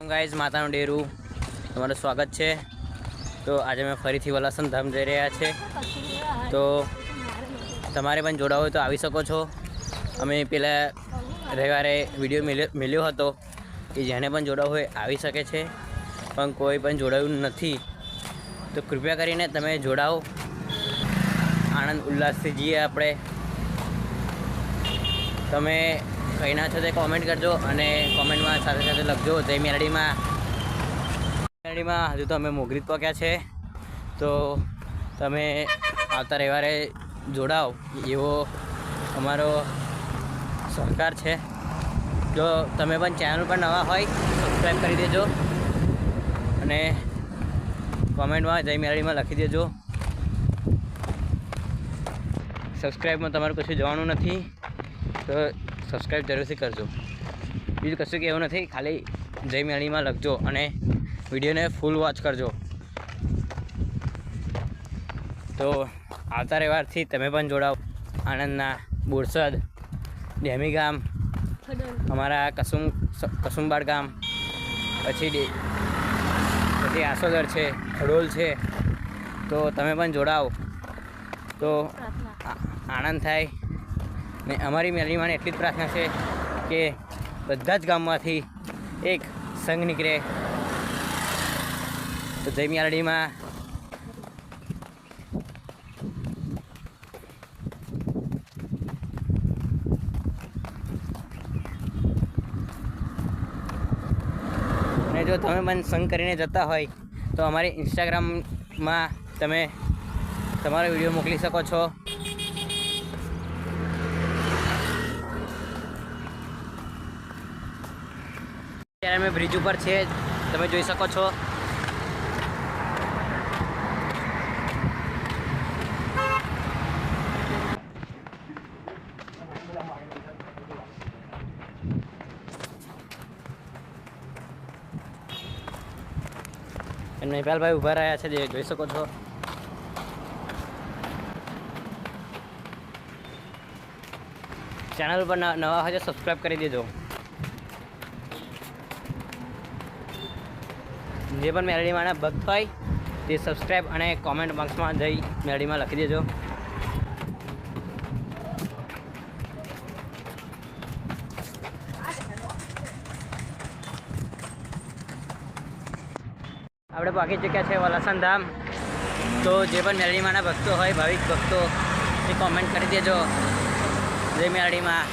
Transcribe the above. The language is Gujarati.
ગાઈઝ માતાનું ડેરું તમારું સ્વાગત છે। તો આજે અમે ફરીથી વલાસન ધામ જઈ રહ્યા છે। તો તમારે પણ જોડાવો હોય તો આવી શકો છો। અમે પેલા રવિવારે વિડીયો મેલ્યો હતો કે જેને પણ જોડાવું હોય આવી શકે છે, પણ કોઈ પણ જોડાયું નથી। તો કૃપયા કરીને તમે જોડાઓ, આનંદ ઉલ્લાસથી જઈએ આપણે। તમે કઈ ના છો તે કોમેન્ટ કરજો અને કોમેન્ટમાં સાથે સાથે લખજો જય મેરડીમાં। હજુ તો અમે મોગરીત પહોંચ્યા છે, તો તમે આવતા રવિવારે જોડાઓ એવો અમારો સહકાર છે। જો તમે પણ ચેનલ પર નવા હોય સબસ્ક્રાઈબ કરી દેજો અને કોમેન્ટમાં જય મેરડીમાં લખી દેજો। સબસ્ક્રાઈબમાં તમારું કશું જવાનું નથી, તો સબસ્ક્રાઈબ જરૂરથી કરજો। બીજું કશું કે એવું નથી, ખાલી જય મેરડીમાં લખજો અને વિડીયોને ફૂલ વોચ કરજો। તો આવતા રવિવારથી તમે પણ જોડાઓ। આણંદના બોરસદ, ડેમી ગામ, અમારા કસુંબાડ ગામ, પછી આસોદર છે, ખડોલ છે, તો તમે પણ જોડાઓ તો આનંદ થાય। ને અમારી મેરડીમાં એટલી જ પ્રાર્થના છે કે બધા જ ગામમાંથી એક સંઘ નીકળે। તો જય મેરડીમાં। અને જો તમે પણ સંઘ કરીને જતા હોય તો અમારી ઇન્સ્ટાગ્રામમાં તમે તમારો વિડીયો મોકલી શકો છો। અત્યારે અમે બ્રિજ ઉપર છે, તમે જોઈ શકો છો। મહિપાલભાઈ ઊભા રહ્યા છે, જે જોઈ શકો છો। ચેનલ પર નવા હોય તો સબસ્ક્રાઈબ કરી દેજો। જે પણ મેરડીમાંના ભક્ત હોય તે સબસ્ક્રાઈબ અને કોમેન્ટ બોક્સમાં જઈ મેરડીમાં લખી દેજો। આપણે પહોંચી ચૂક્યા છે વલાસન ધામ। તો જે પણ મેરડીમાંના ભક્તો હોય, ભાવિક ભક્તો, એ કોમેન્ટ કરી દેજો જય મેરડીમાં।